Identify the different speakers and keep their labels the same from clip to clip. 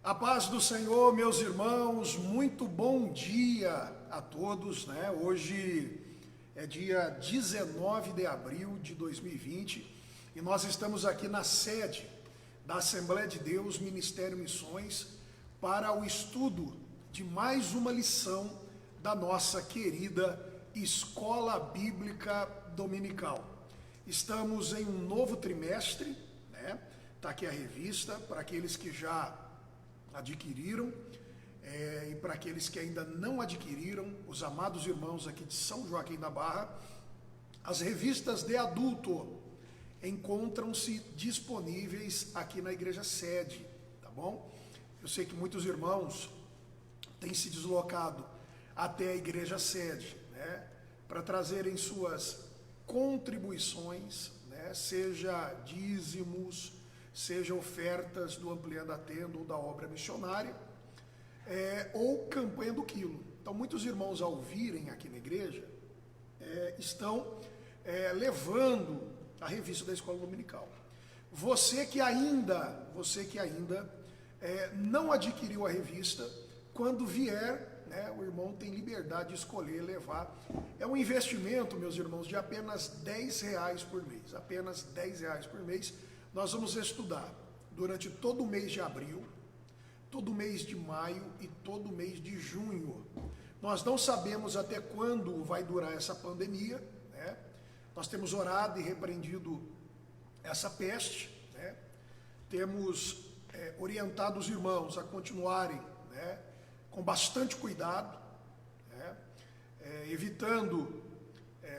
Speaker 1: A paz do Senhor, meus irmãos, muito bom dia a todos, né? Hoje é dia 19 de abril de 2020 e nós estamos aqui na sede da Assembleia de Deus, Ministério Missões, para o estudo de mais uma lição da nossa querida Escola Bíblica Dominical. Estamos em um novo trimestre, né? Está aqui a revista para aqueles que já adquiriram e para aqueles que ainda não adquiriram, os amados irmãos aqui de São Joaquim da Barra, as revistas de adulto encontram-se disponíveis aqui na igreja sede, tá bom? Eu sei que muitos irmãos têm se deslocado até a igreja sede, né, para trazerem suas contribuições, né, seja dízimos, seja ofertas do Ampliando a Tenda ou da obra missionária, ou campanha do quilo. Então, muitos irmãos, ao virem aqui na igreja, estão levando a revista da Escola Dominical. Você que ainda não adquiriu a revista, quando vier, né, o irmão tem liberdade de escolher levar. É um investimento, meus irmãos, de apenas R$10 por mês. Apenas R$10 por mês. Nós vamos estudar durante todo o mês de abril, todo o mês de maio e todo o mês de junho. Nós não sabemos até quando vai durar essa pandemia, né? Nós temos orado e repreendido essa peste, né? Temos orientado os irmãos a continuarem, né, com bastante cuidado, né, evitando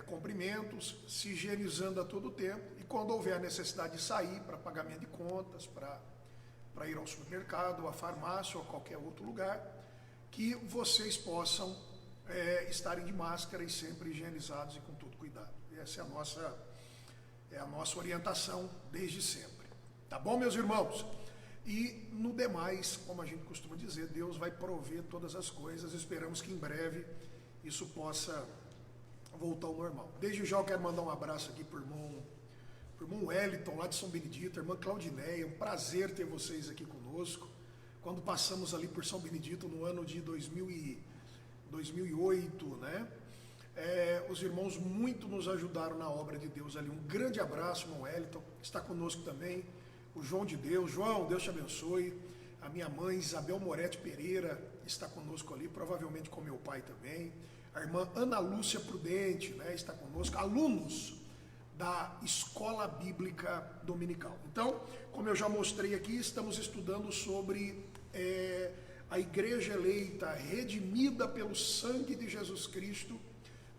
Speaker 1: cumprimentos, se higienizando a todo tempo, e quando houver a necessidade de sair para pagamento de contas, para ir ao supermercado, à farmácia ou a qualquer outro lugar, que vocês possam estarem de máscara e sempre higienizados e com todo cuidado. Essa é a nossa orientação desde sempre. Tá bom, meus irmãos? E no demais, como a gente costuma dizer, Deus vai prover todas as coisas. Esperamos que em breve isso possa voltar ao normal. Desde já eu quero mandar um abraço aqui para o irmão Wellington, lá de São Benedito, a irmã Claudineia, um prazer ter vocês aqui conosco. Quando passamos ali por São Benedito no ano de 2008, né? Os irmãos muito nos ajudaram na obra de Deus ali. Um grande abraço, irmão Wellington, está conosco também. O João de Deus, João, Deus te abençoe. A minha mãe, Isabel Moretti Pereira, está conosco ali, provavelmente com meu pai também. A irmã Ana Lúcia Prudente, né, está conosco. Alunos da Escola Bíblica Dominical. Então, como eu já mostrei aqui, estamos estudando sobre a igreja eleita, redimida pelo sangue de Jesus Cristo,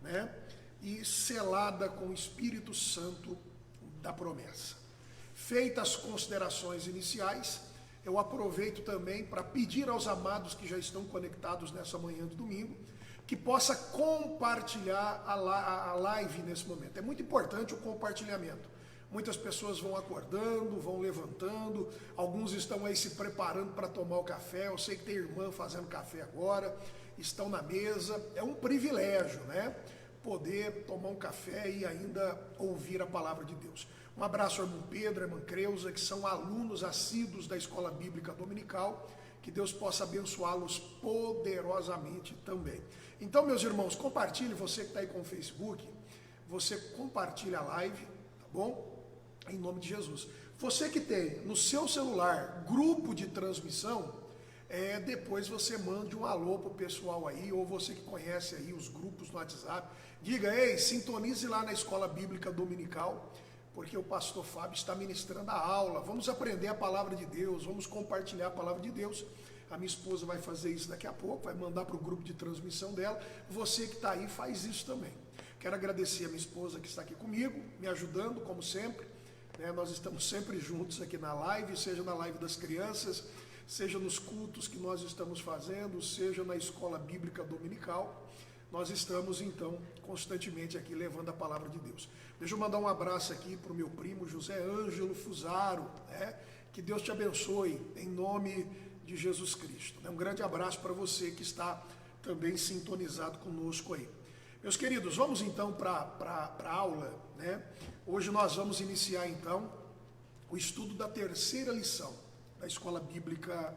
Speaker 1: né, e selada com o Espírito Santo da promessa. Feitas as considerações iniciais, eu aproveito também para pedir aos amados que já estão conectados nessa manhã de domingo, que possa compartilhar a live nesse momento. É muito importante o compartilhamento. Muitas pessoas vão acordando, vão levantando, alguns estão aí se preparando para tomar o café. Eu sei que tem irmã fazendo café agora, estão na mesa. É um privilégio, né? Poder tomar um café e ainda ouvir a palavra de Deus. Um abraço ao irmão Pedro, à irmã Creuza, que são alunos assíduos da Escola Bíblica Dominical. Que Deus possa abençoá-los poderosamente também. Então, meus irmãos, compartilhe, você que está aí com o Facebook, você compartilha a live, tá bom? Em nome de Jesus. Você que tem no seu celular grupo de transmissão, depois você mande um alô para o pessoal aí, ou você que conhece aí os grupos no WhatsApp, diga, ei, sintonize lá na Escola Bíblica Dominical, porque o pastor Fábio está ministrando a aula. Vamos aprender a palavra de Deus, vamos compartilhar a palavra de Deus. A minha esposa vai fazer isso daqui a pouco, vai mandar para o grupo de transmissão dela. Você que está aí faz isso também. Quero agradecer a minha esposa que está aqui comigo, me ajudando, como sempre. Nós estamos sempre juntos aqui na live, seja na live das crianças, seja nos cultos que nós estamos fazendo, seja na Escola Bíblica Dominical. Nós estamos, então, constantemente aqui levando a palavra de Deus. Deixa eu mandar um abraço aqui para o meu primo José Ângelo Fusaro, né? Que Deus te abençoe, em nome de Jesus Cristo. Um grande abraço para você que está também sintonizado conosco aí. Meus queridos, vamos então para a aula, né? Hoje nós vamos iniciar, então, o estudo da terceira lição da Escola Bíblica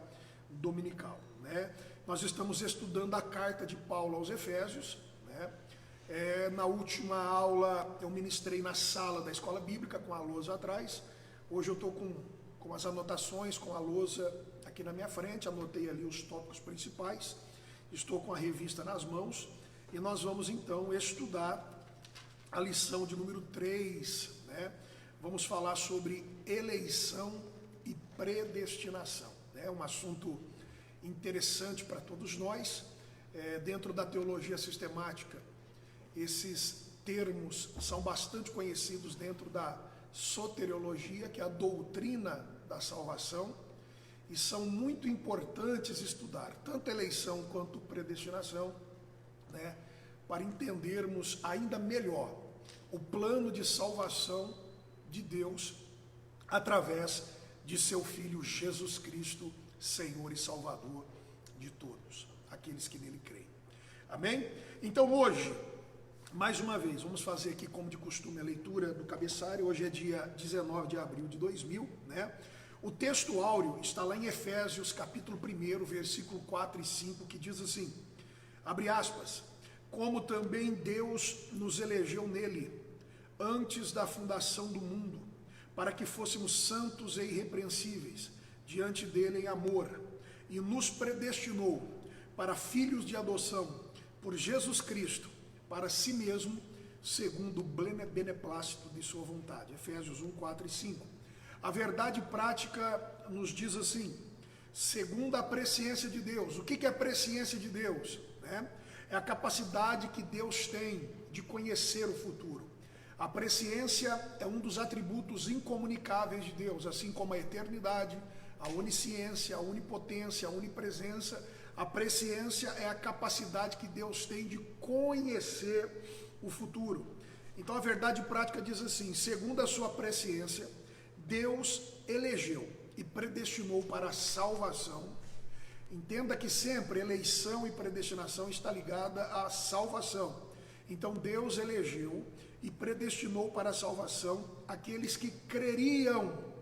Speaker 1: dominical, né? Nós estamos estudando a carta de Paulo aos Efésios, né? Na última aula eu ministrei na sala da escola bíblica com a lousa atrás. Hoje eu estou com as anotações, com a lousa aqui na minha frente, anotei ali os tópicos principais, estou com a revista nas mãos e nós vamos então estudar a lição de número 3, né? Vamos falar sobre eleição e predestinação, né? Um assunto interessante para todos nós. Dentro da teologia sistemática, esses termos são bastante conhecidos dentro da soteriologia, que é a doutrina da salvação, e são muito importantes estudar tanto eleição quanto predestinação, né, para entendermos ainda melhor o plano de salvação de Deus através de seu Filho Jesus Cristo, Senhor e Salvador de todos aqueles que nele creem. Amém? Então hoje, mais uma vez, vamos fazer aqui, como de costume, a leitura do cabeçalho. Hoje é dia 19 de abril de 2000, né? O texto áureo está lá em Efésios, capítulo 1, versículo 4 e 5, que diz assim, abre aspas, como também Deus nos elegeu nele, antes da fundação do mundo, para que fôssemos santos e irrepreensíveis, diante dele em amor, e nos predestinou para filhos de adoção, por Jesus Cristo, para si mesmo, segundo o beneplácito de sua vontade. Efésios 1, 4 e 5. A verdade prática nos diz assim, segundo a presciência de Deus. O que é a presciência de Deus? É a capacidade que Deus tem de conhecer o futuro. A presciência é um dos atributos incomunicáveis de Deus, assim como a eternidade, a onisciência, a onipotência, a onipresença. A presciência é a capacidade que Deus tem de conhecer o futuro. Então a verdade prática diz assim, segundo a sua presciência, Deus elegeu e predestinou para a salvação. Entenda que sempre eleição e predestinação está ligada à salvação. Então Deus elegeu e predestinou para a salvação aqueles que creriam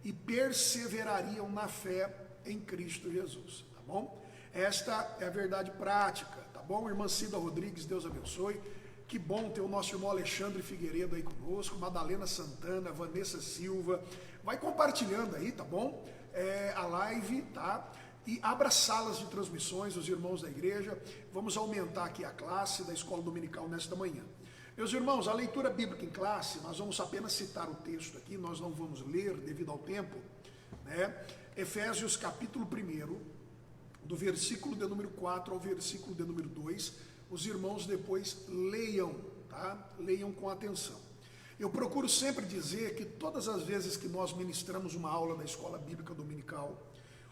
Speaker 1: e perseverariam na fé em Cristo Jesus, tá bom? Esta é a verdade prática, tá bom? Irmã Cida Rodrigues, Deus abençoe. Que bom ter o nosso irmão Alexandre Figueiredo aí conosco, Madalena Santana, Vanessa Silva. Vai compartilhando aí, tá bom? A live, tá? E abra salas de transmissões, os irmãos da igreja. Vamos aumentar aqui a classe da escola dominical nesta manhã. Meus irmãos, a leitura bíblica em classe, nós vamos apenas citar o texto aqui, nós não vamos ler devido ao tempo, né? Efésios capítulo 1, do versículo de número 4 ao versículo de número 2, os irmãos depois leiam, tá? Leiam com atenção. Eu procuro sempre dizer que todas as vezes que nós ministramos uma aula da escola bíblica dominical,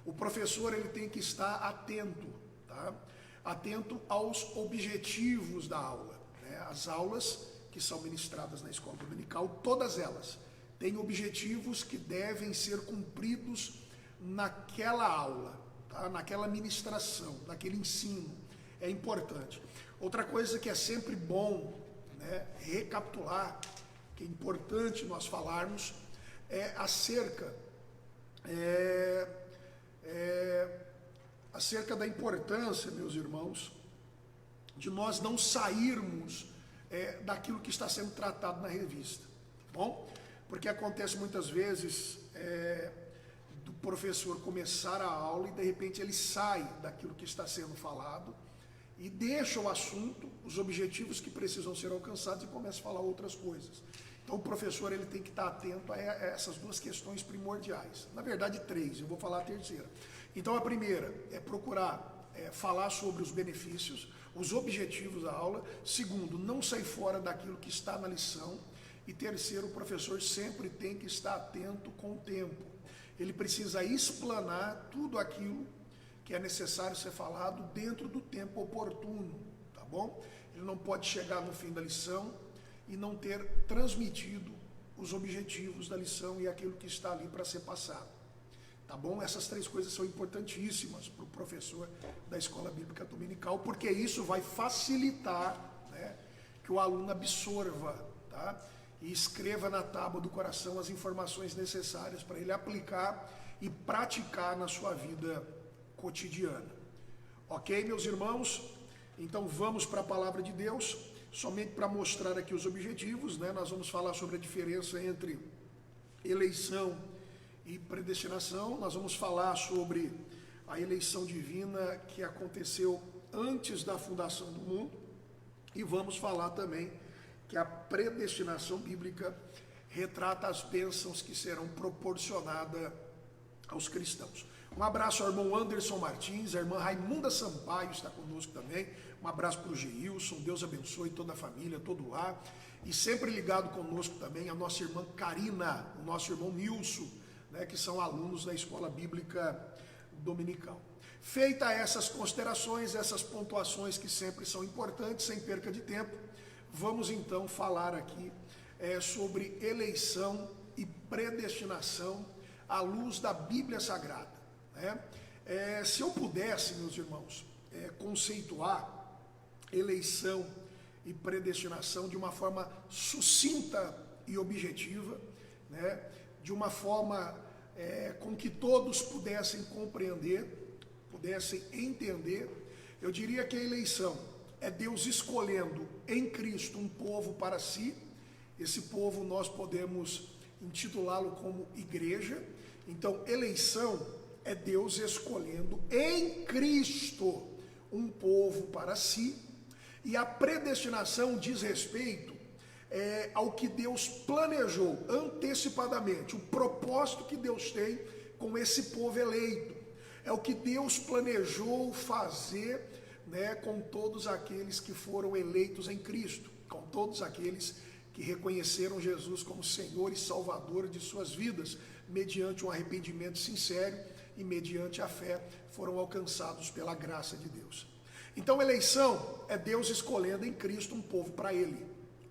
Speaker 1: o professor ele tem que estar atento, tá? Atento aos objetivos da aula, né? As aulas que são ministradas na escola dominical, todas elas têm objetivos que devem ser cumpridos naquela aula, tá? Naquela ministração, naquele ensino. É importante. Outra coisa que é sempre bom, né, recapitular, que é importante nós falarmos, é acerca da importância, meus irmãos, de nós não sairmos daquilo que está sendo tratado na revista, tá bom? Porque acontece muitas vezes do professor começar a aula e de repente ele sai daquilo que está sendo falado e deixa o assunto, os objetivos que precisam ser alcançados e começa a falar outras coisas. Então o professor ele tem que estar atento a essas duas questões primordiais. Na verdade, 3, eu vou falar a terceira. Então a primeira é procurar falar sobre os benefícios, os objetivos da aula. Segundo, não sair fora daquilo que está na lição. E terceiro, o professor sempre tem que estar atento com o tempo. Ele precisa explanar tudo aquilo que é necessário ser falado dentro do tempo oportuno, tá bom? Ele não pode chegar no fim da lição e não ter transmitido os objetivos da lição e aquilo que está ali para ser passado, tá bom? Essas 3 coisas são importantíssimas para o professor da escola bíblica dominical, porque isso vai facilitar, né, que o aluno absorva, tá? E escreva na tábua do coração as informações necessárias para ele aplicar e praticar na sua vida cotidiana. Ok, meus irmãos? Então vamos para a palavra de Deus, somente para mostrar aqui os objetivos, né? Nós vamos falar sobre a diferença entre eleição e predestinação. Nós vamos falar sobre a eleição divina que aconteceu antes da fundação do mundo e vamos falar também que a predestinação bíblica retrata as bênçãos que serão proporcionadas aos cristãos. Um abraço ao irmão Anderson Martins, a irmã Raimunda Sampaio está conosco também. Um abraço para o Geilson, Deus abençoe toda a família, todo o lar. E sempre ligado conosco também a nossa irmã Karina, o nosso irmão Nilson, né, que são alunos da Escola Bíblica Dominical. Feita essas considerações, essas pontuações que sempre são importantes, sem perca de tempo, vamos então falar aqui sobre eleição e predestinação à luz da Bíblia Sagrada. Se eu pudesse, meus irmãos, conceituar eleição e predestinação de uma forma sucinta e objetiva, né, de uma forma com que todos pudessem compreender, pudessem entender, eu diria que a eleição é Deus escolhendo em Cristo um povo para si. Esse povo nós podemos intitulá-lo como igreja. Então, eleição é Deus escolhendo em Cristo um povo para si. E a predestinação diz respeito ao que Deus planejou antecipadamente, o propósito que Deus tem com esse povo eleito. É o que Deus planejou fazer, né, com todos aqueles que foram eleitos em Cristo, com todos aqueles que reconheceram Jesus como Senhor e Salvador de suas vidas, mediante um arrependimento sincero e mediante a fé foram alcançados pela graça de Deus. Então, eleição é Deus escolhendo em Cristo um povo para Ele.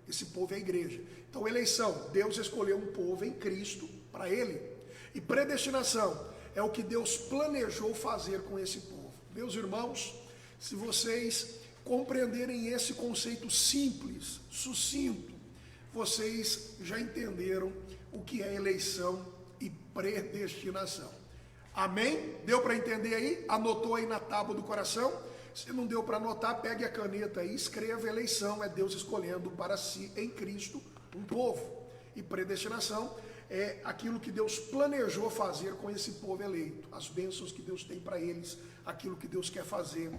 Speaker 1: Esse povo é a igreja. Então, eleição, Deus escolheu um povo em Cristo para Ele. E predestinação é o que Deus planejou fazer com esse povo. Meus irmãos, se vocês compreenderem esse conceito simples, sucinto, vocês já entenderam o que é eleição e predestinação. Amém? Deu para entender aí? Anotou aí na tábua do coração? Se não deu para anotar, pegue a caneta aí, escreva: eleição é Deus escolhendo para si em Cristo um povo. E predestinação é aquilo que Deus planejou fazer com esse povo eleito, as bênçãos que Deus tem para eles, aquilo que Deus quer fazer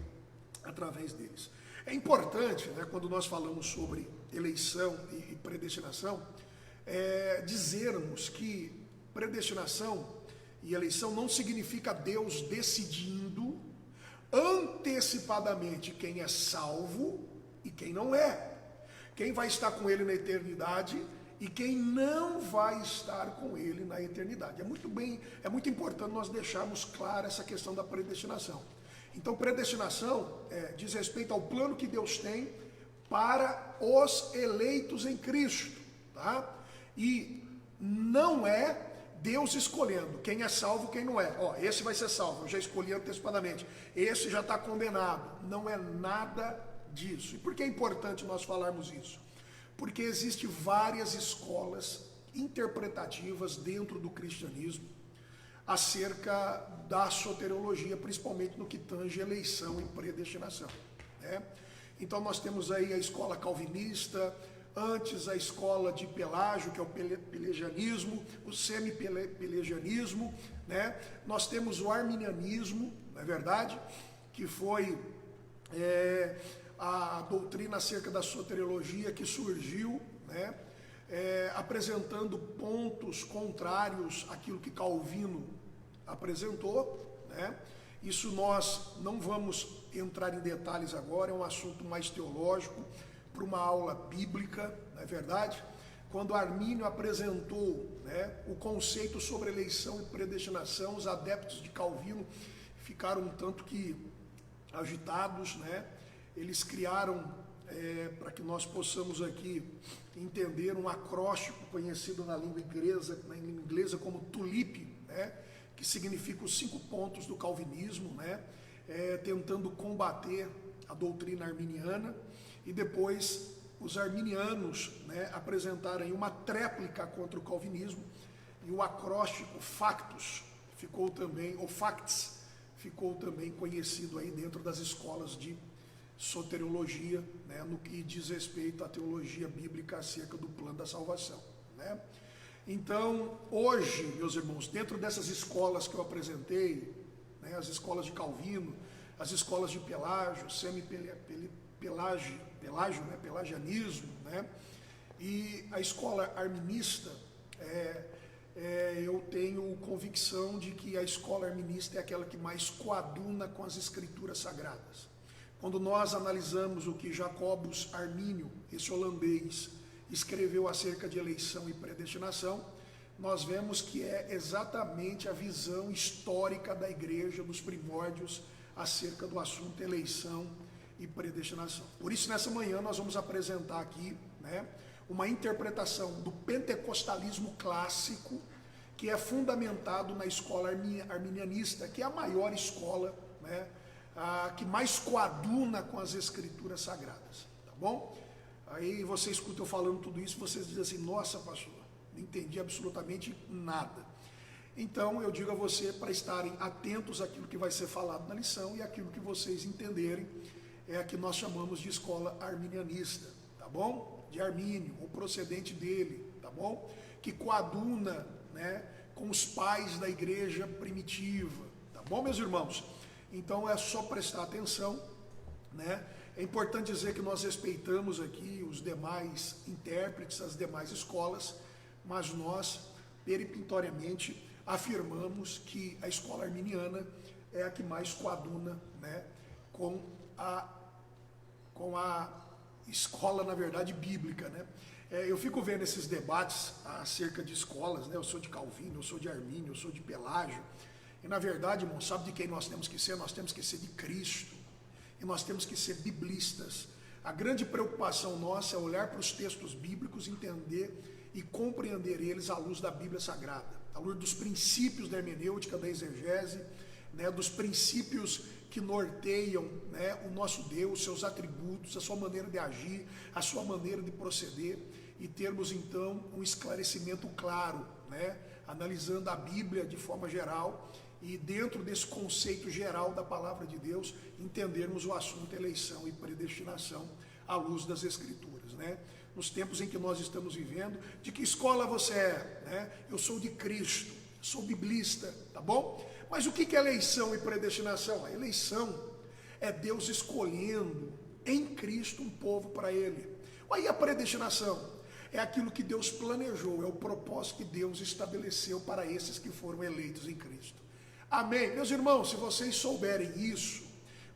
Speaker 1: através deles. É importante, né, quando nós falamos sobre eleição e predestinação, dizermos que predestinação e eleição não significa Deus decidindo antecipadamente quem é salvo e quem não é, quem vai estar com ele na eternidade e quem não vai estar com ele na eternidade. É muito importante nós deixarmos clara essa questão da predestinação. Então, predestinação diz respeito ao plano que Deus tem para os eleitos em Cristo, tá? E não é Deus escolhendo quem é salvo e quem não é. Esse vai ser salvo, eu já escolhi antecipadamente. Esse já está condenado. Não é nada disso. E por que é importante nós falarmos isso? Porque existem várias escolas interpretativas dentro do cristianismo acerca da soteriologia, principalmente no que tange eleição e predestinação, né? Então nós temos aí a escola calvinista, antes a escola de Pelágio, que é o pelagianismo, o semi-pelagianismo, né? Nós temos o arminianismo, não é verdade? Que foi a doutrina acerca da soteriologia que surgiu, né? Apresentando pontos contrários àquilo que Calvino apresentou, né? Isso nós não vamos entrar em detalhes agora, é um assunto mais teológico, para uma aula bíblica, não é verdade? Quando Armínio apresentou, né, o conceito sobre eleição e predestinação, os adeptos de Calvino ficaram um tanto que agitados, né? Eles criaram, para que nós possamos aqui entender, um acróstico conhecido na língua inglesa como TULIP, né? Que significa os 5 pontos do calvinismo, né? Tentando combater a doutrina arminiana. E depois os arminianos, né, apresentaram uma tréplica contra o calvinismo, e o acróstico factus ficou também, ou facts, ficou também conhecido aí dentro das escolas de soteriologia, né, no que diz respeito à teologia bíblica acerca do plano da salvação, né? Então, hoje, meus irmãos, dentro dessas escolas que eu apresentei, né, as escolas de Calvino, as escolas de Pelágio, pelagianismo, né, e a escola arminista, eu tenho convicção de que a escola arminista é aquela que mais coaduna com as escrituras sagradas. Quando nós analisamos o que Jacobus Armínio, esse holandês, escreveu acerca de eleição e predestinação, nós vemos que é exatamente a visão histórica da igreja dos primórdios acerca do assunto eleição e predestinação. Por isso, nessa manhã, nós vamos apresentar aqui, né, uma interpretação do pentecostalismo clássico, que é fundamentado na escola arminianista, que é a maior escola, né, que mais coaduna com as escrituras sagradas, tá bom? Aí você escuta eu falando tudo isso, vocês dizem assim, nossa pastor, não entendi absolutamente nada. Então eu digo a você para estarem atentos àquilo que vai ser falado na lição e aquilo que vocês entenderem é a que nós chamamos de escola arminianista, tá bom? De Armínio, o procedente dele, tá bom? Que coaduna, né, com os pais da igreja primitiva, tá bom, meus irmãos? Então é só prestar atenção, né? É importante dizer que nós respeitamos aqui os demais intérpretes, as demais escolas, mas nós, peremptoriamente, afirmamos que a escola arminiana é a que mais coaduna, né, com a escola, na verdade, bíblica, né? Eu fico vendo esses debates acerca de escolas, né? Eu sou de Calvino, eu sou de Armínio, eu sou de Pelágio, e na verdade, irmão, sabe de quem nós temos que ser? Nós temos que ser de Cristo, e nós temos que ser biblistas. A grande preocupação nossa é olhar para os textos bíblicos, entender e compreender eles à luz da Bíblia Sagrada, à luz dos princípios da hermenêutica, da exegese, né, dos princípios que norteiam, né, o nosso Deus, seus atributos, a sua maneira de agir, a sua maneira de proceder, e termos então um esclarecimento claro, né, analisando a Bíblia de forma geral, e dentro desse conceito geral da palavra de Deus, entendermos o assunto eleição e predestinação à luz das Escrituras, né? Nos tempos em que nós estamos vivendo, de que escola você é? Né? Eu sou de Cristo, sou biblista, tá bom? Mas o que é eleição e predestinação? A eleição é Deus escolhendo em Cristo um povo para Ele. Aí a predestinação é aquilo que Deus planejou, é o propósito que Deus estabeleceu para esses que foram eleitos em Cristo. Amém? Meus irmãos, se vocês souberem isso,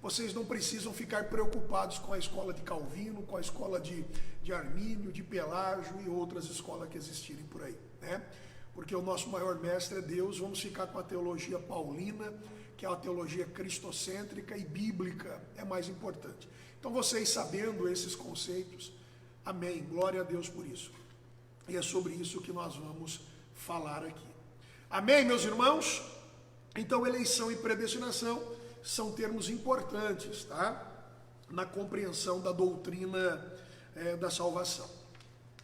Speaker 1: vocês não precisam ficar preocupados com a escola de Calvino, com a escola de Armínio, de Pelágio e outras escolas que existirem por aí, né? Porque o nosso maior mestre é Deus. Vamos ficar com a teologia paulina, que é a teologia cristocêntrica e bíblica, é mais importante. Então vocês sabendo esses conceitos, amém, glória a Deus por isso. E é sobre isso que nós vamos falar aqui. Amém, meus irmãos? Então, eleição e predestinação são termos importantes, tá? Na compreensão da doutrina da salvação.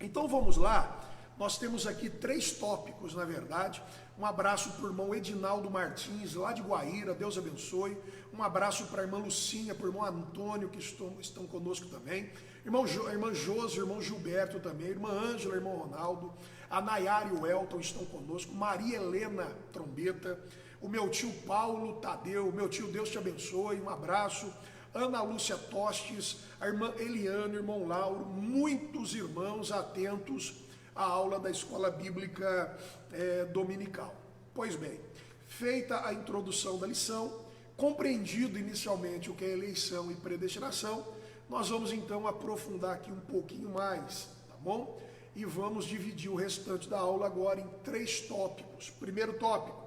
Speaker 1: Então, vamos lá. Nós temos aqui 3 tópicos, na verdade. Um abraço para o irmão Edinaldo Martins, lá de Guaíra, Deus abençoe. Um abraço para a irmã Lucinha, para o irmão Antônio, que estão conosco também. Irmã Josi, irmão Gilberto também, irmã Ângela, irmão Ronaldo. A Nayara e o Elton estão conosco. Maria Helena, trombeta. O meu tio Paulo Tadeu, meu tio, Deus te abençoe, um abraço. Ana Lúcia Tostes, a irmã Eliana, irmão Lauro, muitos irmãos atentos à aula da escola bíblica dominical. Pois bem, feita a introdução da lição, compreendido inicialmente o que é eleição e predestinação, nós vamos então aprofundar aqui um pouquinho mais, tá bom? E vamos dividir o restante da aula agora em 3 tópicos. Primeiro tópico,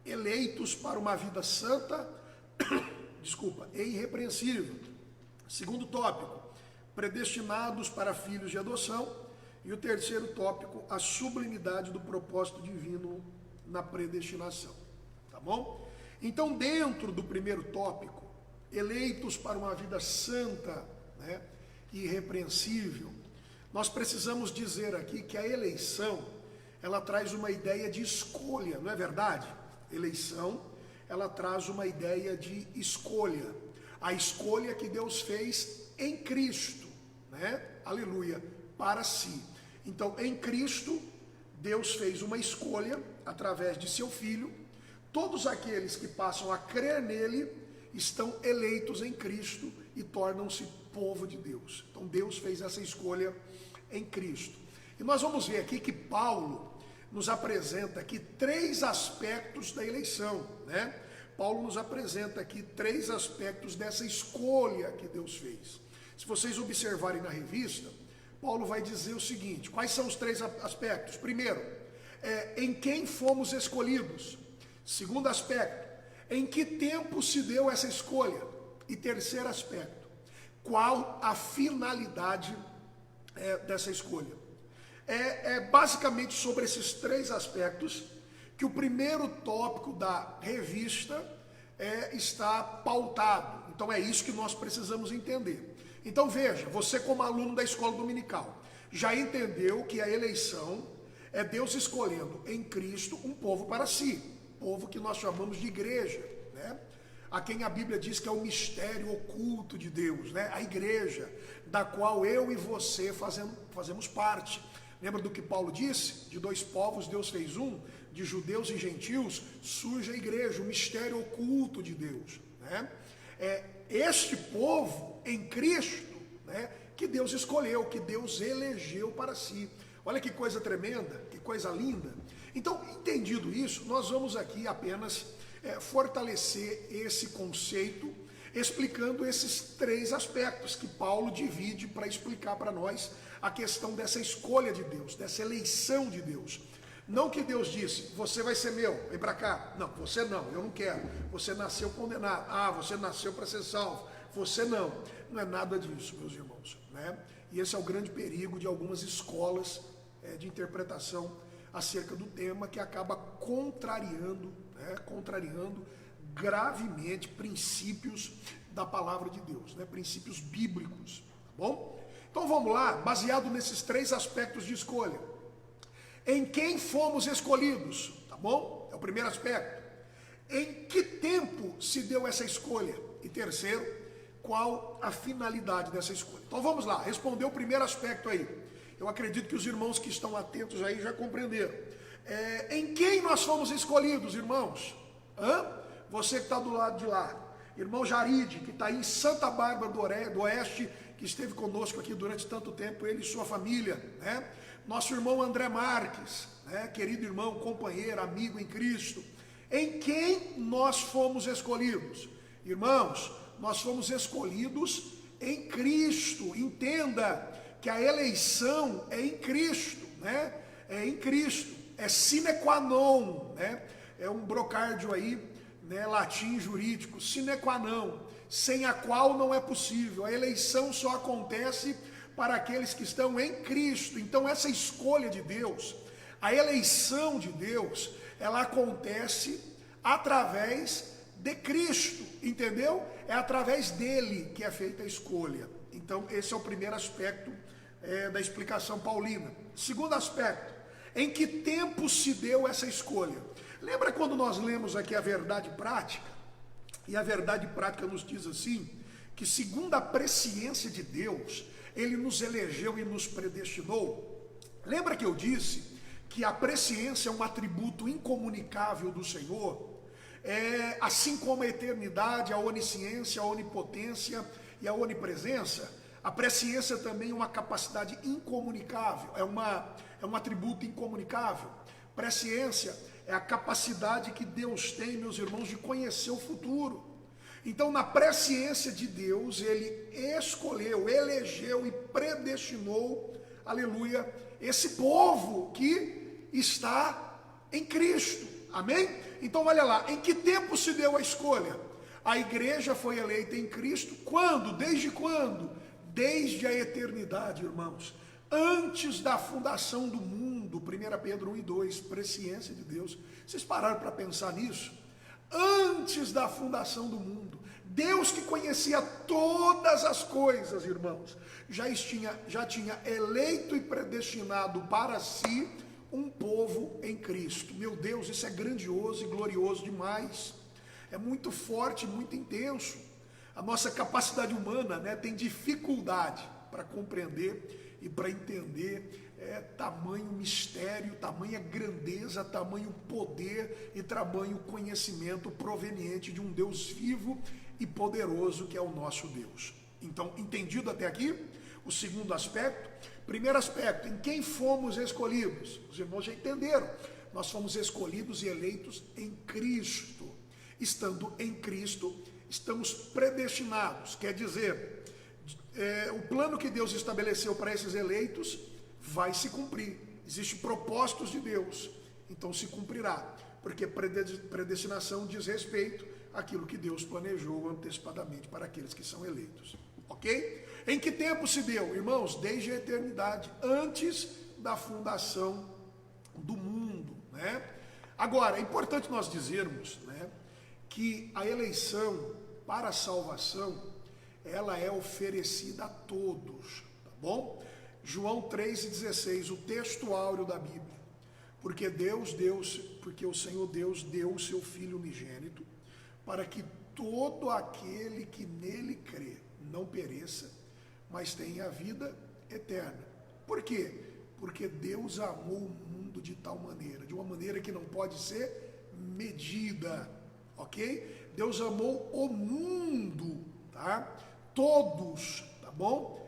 Speaker 1: eleitos para uma vida santa, e irrepreensível. Segundo tópico, predestinados para filhos de adoção. E o terceiro tópico, a sublimidade do propósito divino na predestinação. Tá bom? Então, dentro do primeiro tópico, eleitos para uma vida santa, né, e irrepreensível, nós precisamos dizer aqui que a eleição, ela traz uma ideia de escolha, não é verdade? Eleição ela traz uma ideia de escolha. A escolha que Deus fez em Cristo, né? Aleluia, para si. Então, em Cristo, Deus fez uma escolha através de seu Filho. Todos aqueles que passam a crer nele estão eleitos em Cristo e tornam-se povo de Deus. Então, Deus fez essa escolha em Cristo. E nós vamos ver aqui que Paulo nos apresenta aqui 3 aspectos da eleição, né? Paulo nos apresenta aqui 3 aspectos dessa escolha que Deus fez. Se vocês observarem na revista, Paulo vai dizer o seguinte: quais são os 3 aspectos? Primeiro, em quem fomos escolhidos. Segundo aspecto, em que tempo se deu essa escolha? E terceiro aspecto, qual a finalidade dessa escolha? Basicamente sobre esses 3 aspectos que o primeiro tópico da revista está pautado. Então é isso que nós precisamos entender. Então veja, você como aluno da escola dominical, já entendeu que a eleição é Deus escolhendo em Cristo um povo para si, povo que nós chamamos de igreja, né? A quem a Bíblia diz que é o mistério oculto de Deus, né? A igreja, da qual eu e você fazemos parte. Lembra do que Paulo disse? De 2 povos Deus fez um, de judeus e gentios surge a igreja, o mistério oculto de Deus, né? Este povo em Cristo, né, que Deus escolheu, que Deus elegeu para si. Olha que coisa tremenda, que coisa linda. Então, entendido isso, nós vamos aqui apenas fortalecer esse conceito, explicando esses 3 aspectos que Paulo divide para explicar para nós a questão dessa escolha de Deus, dessa eleição de Deus. Não que Deus disse, você vai ser meu, vem para cá. Não, você não, eu não quero. Você nasceu condenado. Ah, você nasceu para ser salvo. Você não. Não é nada disso, meus irmãos, né? E esse é o grande perigo de algumas escolas de interpretação acerca do tema, que acaba contrariando gravemente princípios da palavra de Deus, né? Princípios bíblicos, tá bom? Então vamos lá, baseado nesses 3 aspectos de escolha. Em quem fomos escolhidos, tá bom? É o primeiro aspecto. Em que tempo se deu essa escolha? E terceiro, qual a finalidade dessa escolha? Então vamos lá, responder o primeiro aspecto aí. Eu acredito que os irmãos que estão atentos aí já compreenderam. Em quem nós fomos escolhidos, irmãos? Você que está do lado de lá. Irmão Jaride, que está aí em Santa Bárbara do Oeste, que esteve conosco aqui durante tanto tempo, ele e sua família, né? Nosso irmão André Marques, né? Querido irmão, companheiro, amigo em Cristo. Em quem nós fomos escolhidos? Irmãos, nós fomos escolhidos em Cristo. Entenda que a eleição é em Cristo, né? É em Cristo, é sine qua non, né? É um brocárdio aí, né, latim jurídico, sine qua non, sem a qual não é possível. A eleição só acontece para aqueles que estão em Cristo. Então essa escolha de Deus, a eleição de Deus, ela acontece através de Cristo, entendeu? É através dele que é feita a escolha. Então esse é o primeiro aspecto da explicação paulina. Segundo aspecto, em que tempo se deu essa escolha? Lembra quando nós lemos aqui a verdade prática? E a verdade prática nos diz assim, que segundo a presciência de Deus, ele nos elegeu e nos predestinou. Lembra que eu disse que a presciência é um atributo incomunicável do Senhor? Assim como a eternidade, a onisciência, a onipotência e a onipresença, a presciência também é uma capacidade incomunicável, é um atributo incomunicável. Presciência é a capacidade que Deus tem, meus irmãos, de conhecer o futuro. Então, na presciência de Deus, ele escolheu, elegeu e predestinou, aleluia, esse povo que está em Cristo. Amém? Então, olha lá, em que tempo se deu a escolha? A igreja foi eleita em Cristo quando? Desde quando? Desde a eternidade, irmãos. Antes da fundação do mundo, 1 Pedro 1 e 2, presciência de Deus. Vocês pararam para pensar nisso? Antes da fundação do mundo, Deus que conhecia todas as coisas, irmãos, já tinha eleito e predestinado para si um povo em Cristo. Meu Deus, isso é grandioso e glorioso demais. é muito forte, muito intenso. A nossa capacidade humana, né, tem dificuldade para compreender e para entender tamanho mistério, tamanha grandeza, tamanho poder e tamanho conhecimento proveniente de um Deus vivo e poderoso que é o nosso Deus. Então, entendido até aqui? O segundo aspecto. Primeiro aspecto, em quem fomos escolhidos? Os irmãos já entenderam. Nós fomos escolhidos e eleitos em Cristo. Estando em Cristo, estamos predestinados. Quer dizer, o plano que Deus estabeleceu para esses eleitos vai se cumprir. Existem propósitos de Deus, então se cumprirá. Porque predestinação diz respeito àquilo que Deus planejou antecipadamente para aqueles que são eleitos. Ok? Em que tempo se deu? Irmãos, desde a eternidade, antes da fundação do mundo, né? Agora, é importante nós dizermos, né, que a eleição para a salvação, ela é oferecida a todos, tá bom? João 3,16, o texto áureo da Bíblia. Porque o Senhor Deus deu o seu Filho unigênito, para que todo aquele que nele crê não pereça, mas tenha a vida eterna. Por quê? Porque Deus amou o mundo de tal maneira, de uma maneira que não pode ser medida, ok? Deus amou o mundo, tá? Todos, tá bom?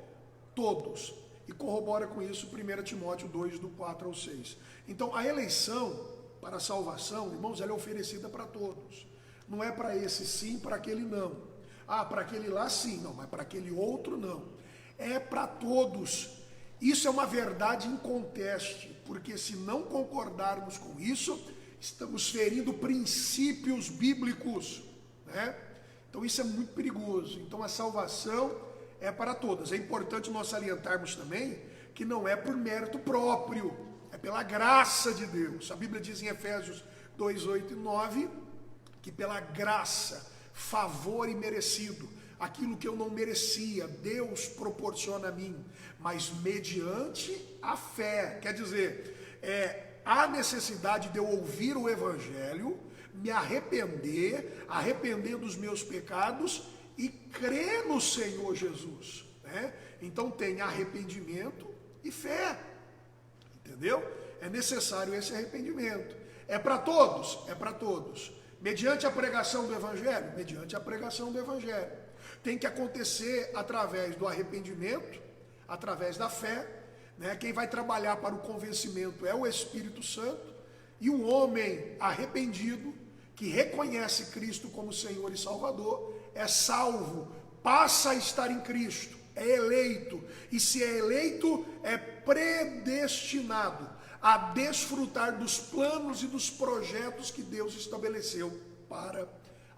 Speaker 1: Todos. E corrobora com isso 1 Timóteo 2, do 4 ao 6. Então, a eleição para a salvação, irmãos, ela é oferecida para todos. Não é para esse sim, para aquele não. Ah, para aquele lá sim, não, mas para aquele outro não. É para todos. Isso é uma verdade inconteste, porque se não concordarmos com isso, estamos ferindo princípios bíblicos, né? Então isso é muito perigoso. Então a salvação é para todas. É importante nós salientarmos também que não é por mérito próprio, é pela graça de Deus. A Bíblia diz em Efésios 2, 8 e 9, que pela graça, favor imerecido, aquilo que eu não merecia, Deus proporciona a mim, mas mediante a fé. Quer dizer, há necessidade de eu ouvir o Evangelho, me arrepender dos meus pecados e crer no Senhor Jesus, né? Então tem arrependimento e fé, entendeu? É necessário esse arrependimento. É para todos? É para todos. Mediante a pregação do Evangelho? Mediante a pregação do Evangelho. Tem que acontecer através do arrependimento, através da fé, né? Quem vai trabalhar para o convencimento é o Espírito Santo, e um homem arrependido, que reconhece Cristo como Senhor e Salvador, é salvo, passa a estar em Cristo, é eleito, e se é eleito, é predestinado a desfrutar dos planos e dos projetos que Deus estabeleceu para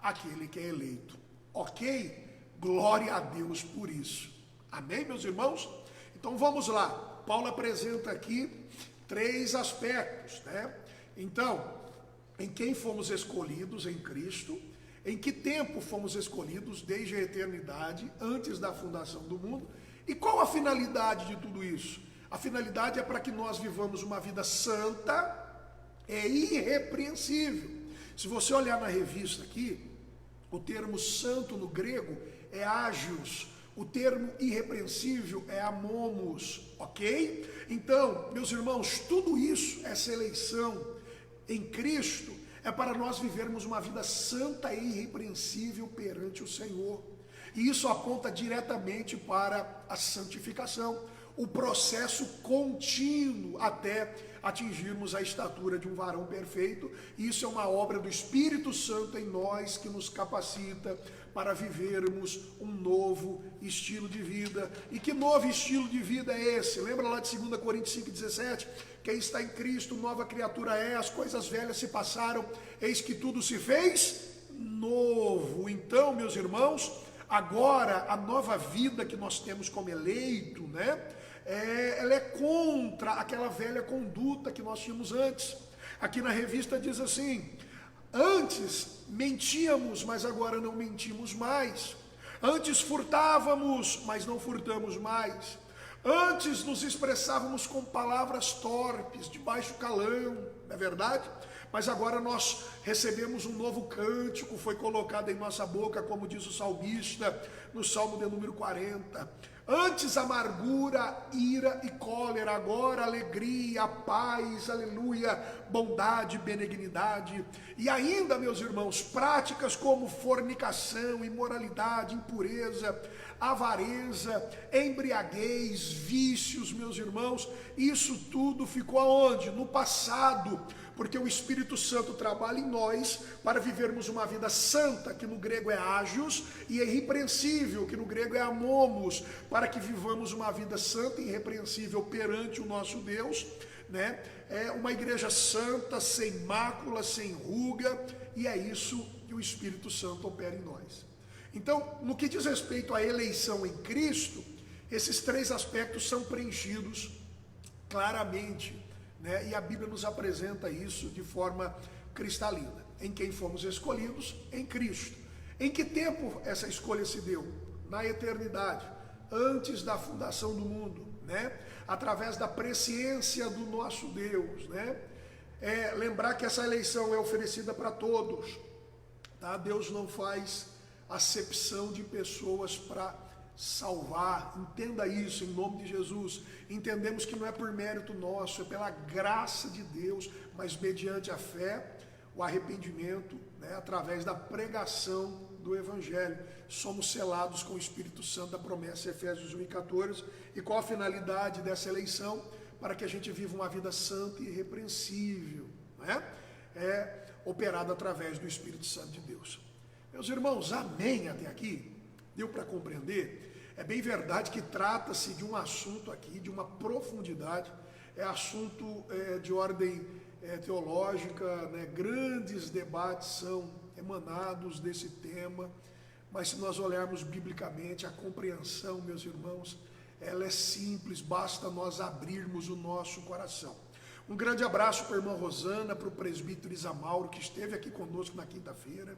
Speaker 1: aquele que é eleito. Ok? Glória a Deus por isso. Amém, meus irmãos? Então vamos lá. Paulo apresenta aqui 3 aspectos, né? Então, em quem fomos escolhidos em Cristo, em que tempo fomos escolhidos, desde a eternidade, antes da fundação do mundo, e qual a finalidade de tudo isso? A finalidade é para que nós vivamos uma vida santa e irrepreensível. Se você olhar na revista aqui, o termo santo no grego é ágios, o termo irrepreensível é amomos, ok? Então, meus irmãos, tudo isso, essa eleição em Cristo, é para nós vivermos uma vida santa e irrepreensível perante o Senhor. E isso aponta diretamente para a santificação, o processo contínuo até atingirmos a estatura de um varão perfeito. Isso é uma obra do Espírito Santo em nós, que nos capacita para vivermos um novo estilo de vida. E que novo estilo de vida é esse? Lembra lá de 2 Coríntios 5,17? Quem está em Cristo, nova criatura é, as coisas velhas se passaram, eis que tudo se fez novo. Então, meus irmãos, agora a nova vida que nós temos como eleito, né? Ela é contra aquela velha conduta que nós tínhamos antes. Aqui na revista diz assim: antes mentíamos, mas agora não mentimos mais. Antes furtávamos, mas não furtamos mais. Antes nos expressávamos com palavras torpes, de baixo calão, não é verdade? mas agora nós recebemos um novo cântico, foi colocado em nossa boca, como diz o salmista, no Salmo de número 40. Antes amargura, ira e cólera, agora alegria, paz, aleluia, bondade, benignidade. E ainda, meus irmãos, práticas como fornicação, imoralidade, impureza, avareza, embriaguez, vícios, meus irmãos, isso tudo ficou aonde? No passado, porque o Espírito Santo trabalha em nós para vivermos uma vida santa, que no grego é ágios, e irrepreensível, que no grego é amomos, para que vivamos uma vida santa e irrepreensível perante o nosso Deus, né? É uma igreja santa, sem mácula, sem ruga, e é isso que o Espírito Santo opera em nós. Então, no que diz respeito à eleição em Cristo, esses três aspectos são preenchidos claramente, né? E a Bíblia nos apresenta isso de forma cristalina. Em quem fomos escolhidos? Em Cristo. Em que tempo essa escolha se deu? Na eternidade, antes da fundação do mundo, né? Através da presciência do nosso Deus, né? Lembrar que essa eleição é oferecida para todos, tá? Deus não faz acepção de pessoas para salvar, entenda isso em nome de Jesus. Entendemos que não é por mérito nosso, é pela graça de Deus, mas mediante a fé, o arrependimento, né, através da pregação do Evangelho, somos selados com o Espírito Santo da promessa, Efésios 1:14. E qual a finalidade dessa eleição? Para que a gente viva uma vida santa e irrepreensível, né? Operada através do Espírito Santo de Deus. Meus irmãos, amém até aqui? Deu para compreender? É bem verdade que trata-se de um assunto aqui, de uma profundidade, é assunto de ordem teológica, né? Grandes debates são emanados desse tema, mas se nós olharmos biblicamente, a compreensão, meus irmãos, ela é simples, basta nós abrirmos o nosso coração. Um grande abraço para a irmã Rosana, para o presbítero Isamauro, que esteve aqui conosco na quinta-feira.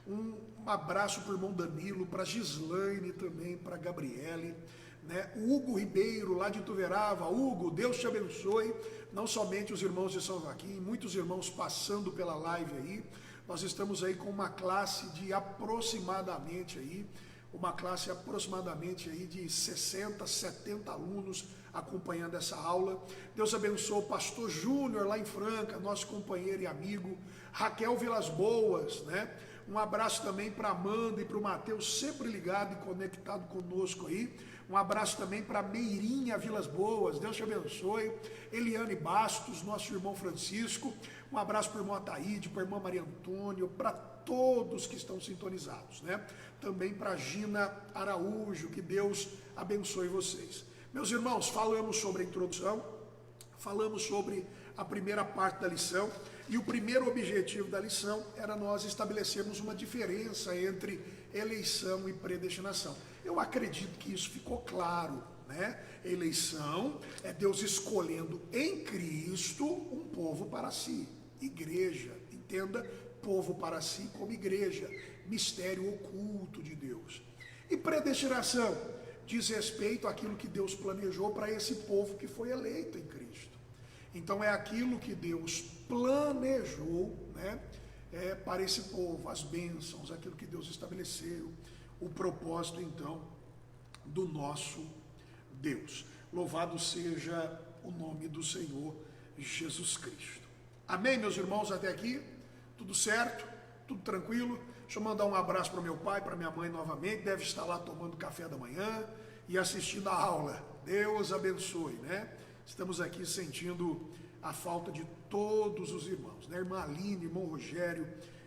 Speaker 1: Um abraço para o irmão Danilo, para a Gislaine também, para a Gabriele, né? O Hugo Ribeiro, lá de Ituverava. Hugo, Deus te abençoe. Não somente os irmãos de São Joaquim, muitos irmãos passando pela live aí. Nós estamos aí com uma classe de aproximadamente de 60, 70 alunos acompanhando essa aula. Deus abençoe o pastor Júnior lá em Franca, nosso companheiro e amigo. Raquel Vilas Boas, né? Um abraço também para Amanda e para o Mateus, sempre ligado e conectado conosco aí. Um abraço também para Meirinha Vilas Boas, Deus te abençoe. Eliane Bastos, nosso irmão Francisco. Um abraço para o irmão Ataíde, para a irmã Maria Antônio, para todos que estão sintonizados, né? Também para Gina Araújo, que Deus abençoe vocês. Meus irmãos, falamos sobre a introdução, falamos sobre a primeira parte da lição, e o primeiro objetivo da lição era nós estabelecermos uma diferença entre eleição e predestinação. Eu acredito que isso ficou claro, né? Eleição é Deus escolhendo em Cristo um povo para si, igreja, entenda, povo para si como igreja, mistério oculto de Deus. E predestinação diz respeito àquilo que Deus planejou para esse povo que foi eleito em Cristo. Então é aquilo que Deus planejou, né, para esse povo, as bênçãos, aquilo que Deus estabeleceu, o propósito então do nosso Deus. Louvado seja o nome do Senhor Jesus Cristo. Amém, meus irmãos, até aqui? Tudo certo? Tudo tranquilo? Deixa eu mandar um abraço para meu pai, para minha mãe novamente, deve estar lá tomando café da manhã e assistindo a aula. Deus abençoe, né? Estamos aqui sentindo a falta de todos os irmãos, né? Irmã Aline, irmão Rogério,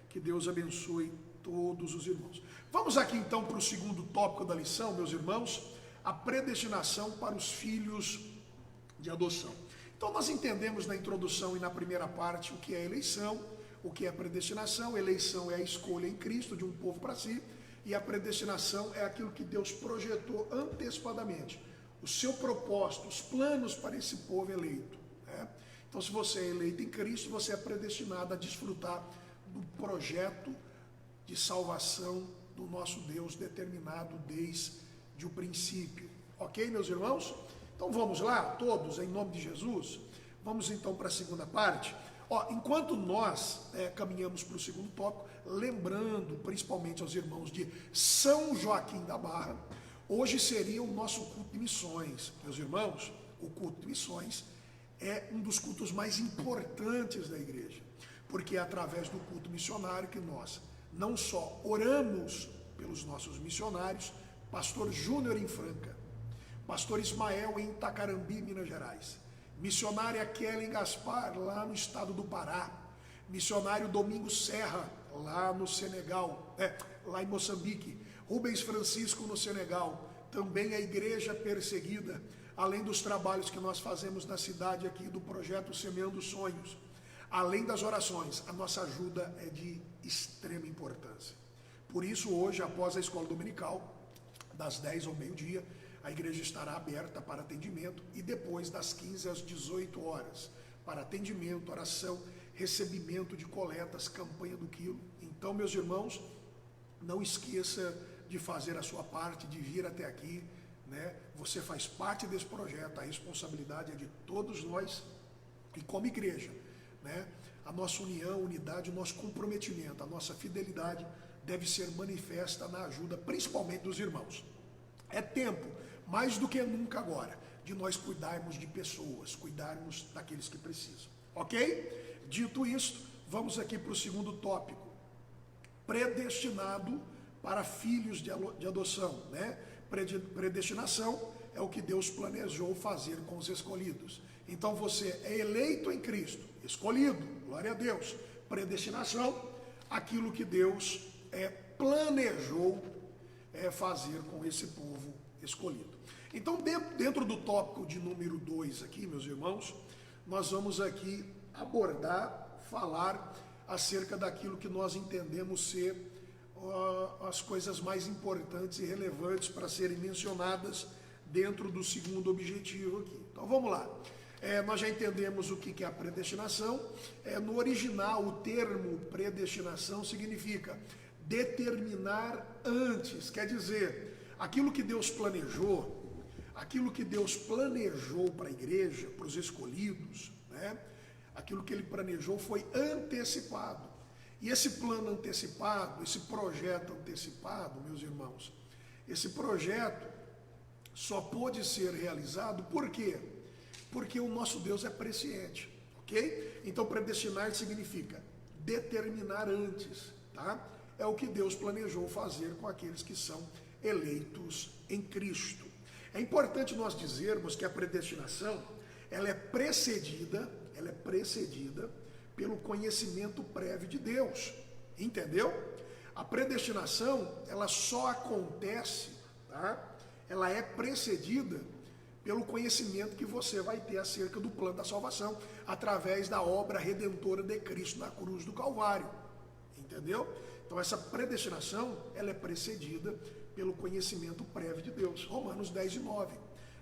Speaker 1: que Deus abençoe todos os irmãos. Vamos aqui então para o segundo tópico da lição, meus irmãos, a predestinação para os filhos de adoção. Então nós entendemos na introdução e na primeira parte o que é eleição, o que é predestinação. Eleição é a escolha em Cristo de um povo para si, e a predestinação é aquilo que Deus projetou antecipadamente, o seu propósito, os planos para esse povo eleito, né? Então, se você é eleito em Cristo, você é predestinado a desfrutar do projeto de salvação do nosso Deus determinado desde o princípio. Ok, meus irmãos? Então vamos lá, todos, em nome de Jesus. Vamos então para a segunda parte. Ó, enquanto nós caminhamos para o segundo tópico, lembrando principalmente aos irmãos de São Joaquim da Barra, hoje seria o nosso culto de missões. Meus irmãos, o culto de missões é um dos cultos mais importantes da igreja, porque é através do culto missionário que nós não só oramos pelos nossos missionários, pastor Júnior em Franca, pastor Ismael em Itacarambi, Minas Gerais, missionária Kellen Gaspar lá no estado do Pará, missionário Domingos Serra lá no Senegal, lá em Moçambique, Rubens Francisco no Senegal, também a igreja perseguida, além dos trabalhos que nós fazemos na cidade aqui do projeto Semeando Sonhos, além das orações, a nossa ajuda é de extrema importância. Por isso hoje, após a escola dominical, das 10 ao meio-dia, a igreja estará aberta para atendimento e depois das 15 às 18 horas, para atendimento, oração, recebimento de coletas, campanha do quilo. Então, meus irmãos, não esqueça de fazer a sua parte, de vir até aqui, né? Você faz parte desse projeto, a responsabilidade é de todos nós e como igreja, né? A nossa união, unidade, o nosso comprometimento, a nossa fidelidade deve ser manifesta na ajuda, principalmente dos irmãos. É tempo, mais do que nunca agora, de nós cuidarmos de pessoas, cuidarmos daqueles que precisam, ok? Dito isto, vamos aqui para o segundo tópico, predestinado para filhos de adoção, né? Predestinação é o que Deus planejou fazer com os escolhidos. Então você é eleito em Cristo, escolhido, glória a Deus. Predestinação, aquilo que Deus planejou fazer com esse povo escolhido. Então, dentro do tópico de número 2 aqui, meus irmãos, nós vamos aqui abordar, falar acerca daquilo que nós entendemos ser as coisas mais importantes e relevantes para serem mencionadas dentro do segundo objetivo aqui. Então vamos lá. Nós já entendemos o que é a predestinação. No original, o termo predestinação significa determinar antes, quer dizer, aquilo que Deus planejou para a igreja, para os escolhidos, né? Aquilo que ele planejou foi antecipado. E esse plano antecipado, esse projeto antecipado, meus irmãos, esse projeto só pôde ser realizado, por quê? Porque o nosso Deus é presciente, ok? Então predestinar significa determinar antes, tá? É o que Deus planejou fazer com aqueles que são eleitos em Cristo. É importante nós dizermos que a predestinação, ela é precedida pelo conhecimento prévio de Deus, entendeu? A predestinação, ela só acontece, tá? Ela é precedida pelo conhecimento que você vai ter acerca do plano da salvação, através da obra redentora de Cristo na cruz do Calvário, entendeu? Então essa predestinação, ela é precedida pelo conhecimento prévio de Deus. Romanos 10:9,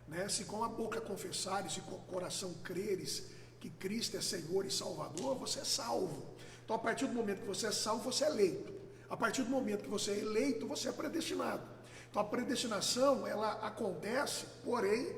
Speaker 1: né? Se com a boca confessares e com o coração creres que Cristo é Senhor e Salvador, você é salvo. Então a partir do momento que você é salvo, você é eleito. A partir do momento que você é eleito, você é predestinado. Então a predestinação, ela acontece, porém,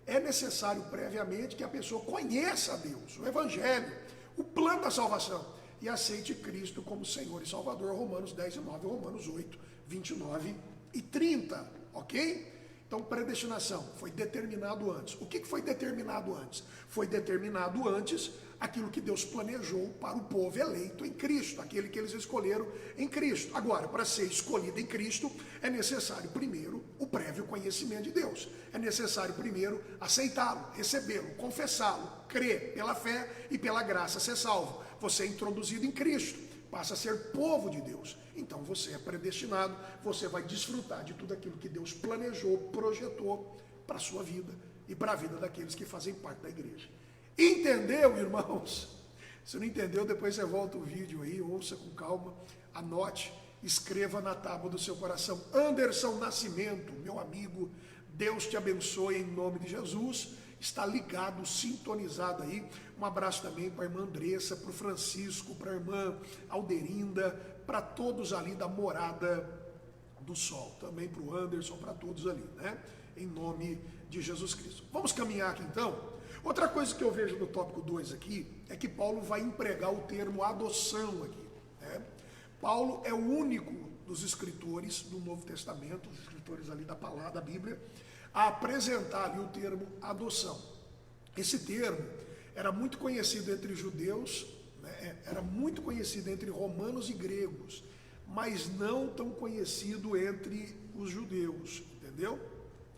Speaker 1: é necessário previamente que a pessoa conheça a Deus, o Evangelho, o plano da salvação, e aceite Cristo como Senhor e Salvador. Romanos 10:9, Romanos 8:29 e 30, ok? Então, predestinação foi determinado antes. O que foi determinado antes? Foi determinado antes aquilo que Deus planejou para o povo eleito em Cristo, aquele que eles escolheram em Cristo. Agora, para ser escolhido em Cristo, é necessário primeiro o prévio conhecimento de Deus. É necessário primeiro aceitá-lo, recebê-lo, confessá-lo, crer pela fé e pela graça ser salvo. Você é introduzido em Cristo, passa a ser povo de Deus. Então você é predestinado, você vai desfrutar de tudo aquilo que Deus planejou, projetou para a sua vida e para a vida daqueles que fazem parte da igreja. Entendeu, irmãos? Se não entendeu, depois você volta o vídeo aí, ouça com calma, anote, escreva na tábua do seu coração. Anderson Nascimento, meu amigo, Deus te abençoe em nome de Jesus. Está ligado, sintonizado aí. Um abraço também para a irmã Andressa, para o Francisco, para a irmã Alderinda, para todos ali da Morada do Sol, também para o Anderson, para todos ali, né? Em nome de Jesus Cristo. Vamos caminhar aqui então. Outra coisa que eu vejo no tópico 2 aqui, é que Paulo vai empregar o termo adoção aqui, né? Paulo é o único dos escritores do Novo Testamento, os escritores ali da palavra, da Bíblia, a apresentar ali o termo adoção. Esse termo era muito conhecido entre judeus, né? Era muito conhecido entre romanos e gregos, mas não tão conhecido entre os judeus, entendeu?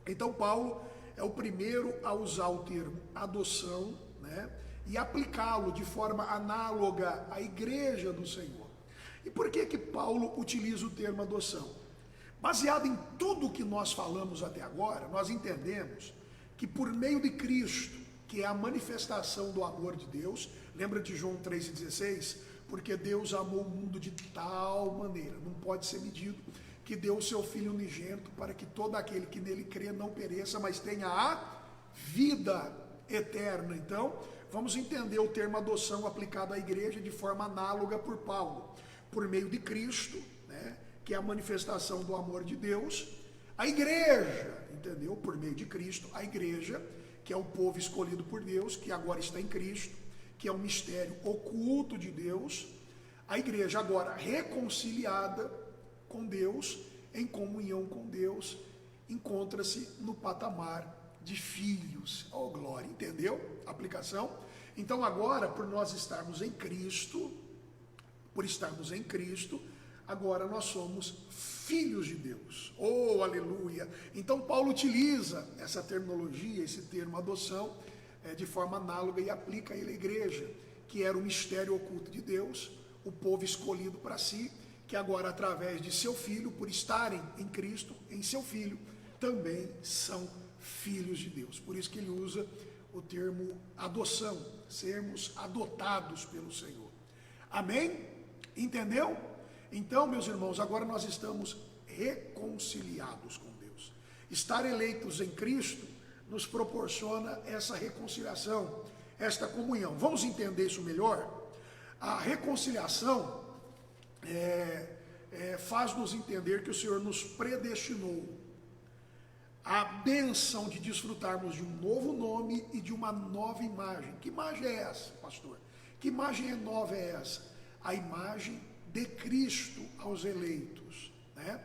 Speaker 1: Então Paulo é o primeiro a usar o termo adoção, né? E aplicá-lo de forma análoga à igreja do Senhor. E por que Paulo utiliza o termo adoção? Baseado em tudo que nós falamos até agora, nós entendemos que por meio de Cristo, que é a manifestação do amor de Deus, lembra de João 3,16? Porque Deus amou o mundo de tal maneira, não pode ser medido, que deu o seu Filho unigênito para que todo aquele que nele crê não pereça, mas tenha a vida eterna. Então, vamos entender o termo adoção aplicado à igreja de forma análoga por Paulo. Por meio de Cristo, né, que é a manifestação do amor de Deus, a igreja, entendeu? Por meio de Cristo, a igreja, que é o povo escolhido por Deus, que agora está em Cristo, que é um mistério oculto de Deus, a igreja agora reconciliada com Deus, em comunhão com Deus, encontra-se no patamar de filhos. Oh, glória, entendeu? Aplicação? Então agora, por nós estarmos em Cristo, agora nós somos filhos de Deus. Oh, aleluia! Então Paulo utiliza essa terminologia, esse termo adoção, de forma análoga e aplica ele à igreja, que era o mistério oculto de Deus, o povo escolhido para si, que agora através de seu Filho, por estarem em Cristo, em seu Filho, também são filhos de Deus. Por isso que ele usa o termo adoção, sermos adotados pelo Senhor. Amém? Entendeu? Então, meus irmãos, agora nós estamos reconciliados com Deus. Estar eleitos em Cristo nos proporciona essa reconciliação, esta comunhão. Vamos entender isso melhor? A reconciliação faz-nos entender que o Senhor nos predestinou a bênção de desfrutarmos de um novo nome e de uma nova imagem. Que imagem é essa, pastor? Que imagem nova é essa? A imagem de Cristo aos eleitos, né?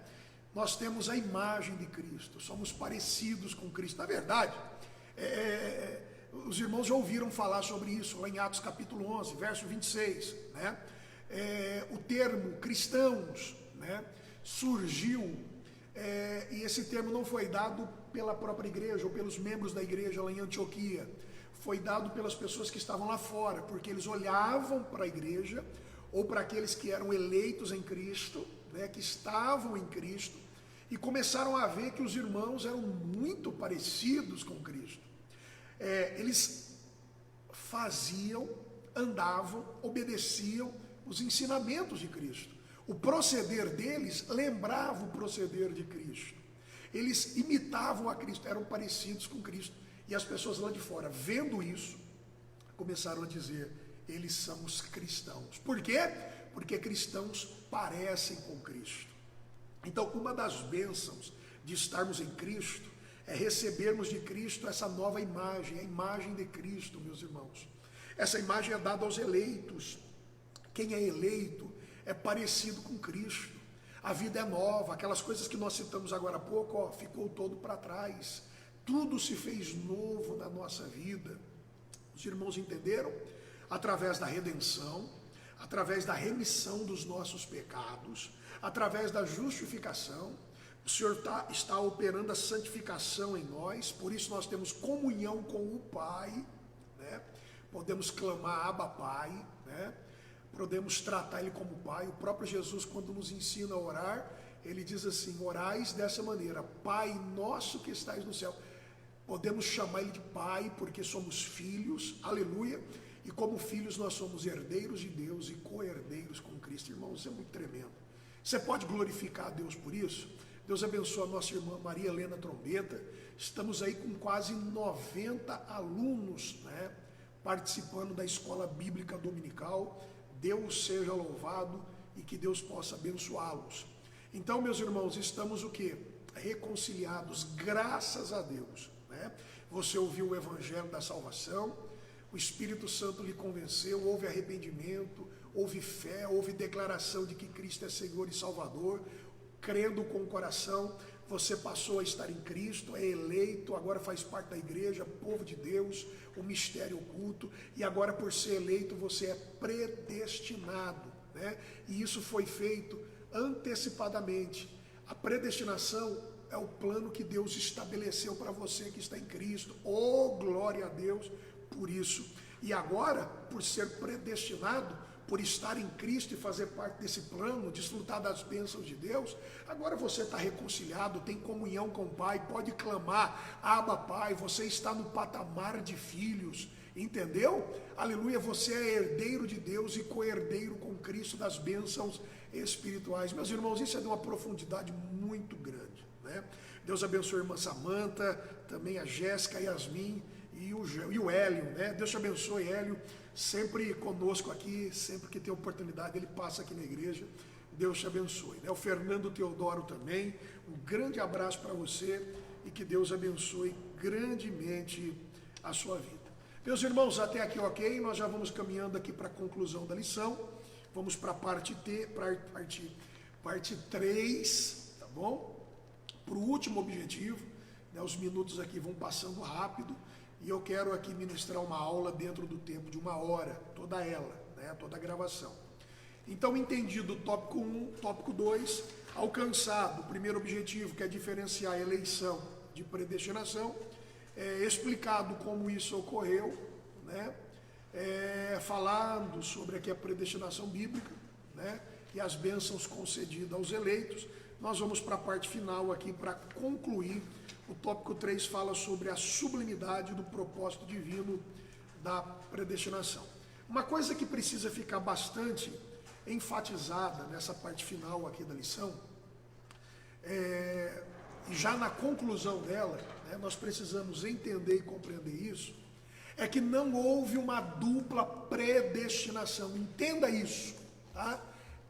Speaker 1: Nós temos a imagem de Cristo, somos parecidos com Cristo. Na verdade, os irmãos já ouviram falar sobre isso lá em Atos capítulo 11, verso 26, né? O termo cristãos, né, surgiu, e esse termo não foi dado pela própria igreja ou pelos membros da igreja lá em Antioquia, foi dado pelas pessoas que estavam lá fora, porque eles olhavam para a igreja ou para aqueles que eram eleitos em Cristo, né, que estavam em Cristo, e começaram a ver que os irmãos eram muito parecidos com Cristo. Eles faziam, andavam, obedeciam os ensinamentos de Cristo. O proceder deles lembrava o proceder de Cristo. Eles imitavam a Cristo, eram parecidos com Cristo. E as pessoas lá de fora, vendo isso, começaram a dizer: eles são os cristãos. Por quê? Porque cristãos parecem com Cristo. Então, uma das bênçãos de estarmos em Cristo é recebermos de Cristo essa nova imagem, a imagem de Cristo, meus irmãos. Essa imagem é dada aos eleitos. Quem é eleito é parecido com Cristo. A vida é nova, aquelas coisas que nós citamos agora há pouco, ficou todo para trás. Tudo se fez novo na nossa vida. Os irmãos entenderam? Através da redenção, através da remissão dos nossos pecados, através da justificação, o Senhor está operando a santificação em nós, por isso nós temos comunhão com o Pai, né? Podemos clamar Abba Pai, né? Podemos tratar Ele como Pai. O próprio Jesus, quando nos ensina a orar, Ele diz assim: orais dessa maneira, Pai nosso que estais no céu. Podemos chamar Ele de Pai, porque somos filhos, aleluia, e como filhos nós somos herdeiros de Deus e co-herdeiros com Cristo. Irmãos, isso é muito tremendo. Você pode glorificar a Deus por isso? Deus abençoe a nossa irmã Maria Helena Trombeta. Estamos aí com quase 90 alunos, né, participando da escola bíblica dominical. Deus seja louvado e que Deus possa abençoá-los. Então, meus irmãos, estamos o quê? Reconciliados, graças a Deus, né? você ouviu o evangelho da salvação, o Espírito Santo lhe convenceu, houve arrependimento, houve fé, houve declaração de que Cristo é Senhor e Salvador, crendo com o coração, você passou a estar em Cristo, é eleito, agora faz parte da igreja, povo de Deus, o mistério oculto, e agora por ser eleito você é predestinado, né? E isso foi feito antecipadamente. A predestinação é o plano que Deus estabeleceu para você que está em Cristo. Oh, glória a Deus por isso. E agora, por ser predestinado, por estar em Cristo e fazer parte desse plano, desfrutar das bênçãos de Deus, agora você está reconciliado, tem comunhão com o Pai, pode clamar, Abba Pai, você está no patamar de filhos, entendeu? Aleluia, você é herdeiro de Deus e co-herdeiro com Cristo das bênçãos espirituais. Meus irmãos, isso é de uma profundidade muito grande, né? Deus abençoe a irmã Samanta, também a Jéssica, a Yasmin e o Hélio, né? Deus te abençoe, Hélio, sempre conosco aqui, sempre que tem oportunidade, ele passa aqui na igreja. Deus te abençoe, né? O Fernando Teodoro também, um grande abraço para você e que Deus abençoe grandemente a sua vida. Meus irmãos, até aqui ok, nós já vamos caminhando aqui para a conclusão da lição, vamos para a parte 3, tá bom? Para o último objetivo, né? Os minutos aqui vão passando rápido, e eu quero aqui ministrar uma aula dentro do tempo de 1 hora, toda ela, né? Toda a gravação. Então, entendido o tópico 1, tópico 2, alcançado o primeiro objetivo, que é diferenciar a eleição de predestinação, explicado como isso ocorreu, né? Falando sobre aqui a predestinação bíblica, né? E as bênçãos concedidas aos eleitos, nós vamos para a parte final aqui para concluir. O tópico 3 fala sobre a sublimidade do propósito divino da predestinação. Uma coisa que precisa ficar bastante enfatizada nessa parte final aqui da lição, e já na conclusão dela, né, nós precisamos entender e compreender isso, é que não houve uma dupla predestinação. Entenda isso, tá?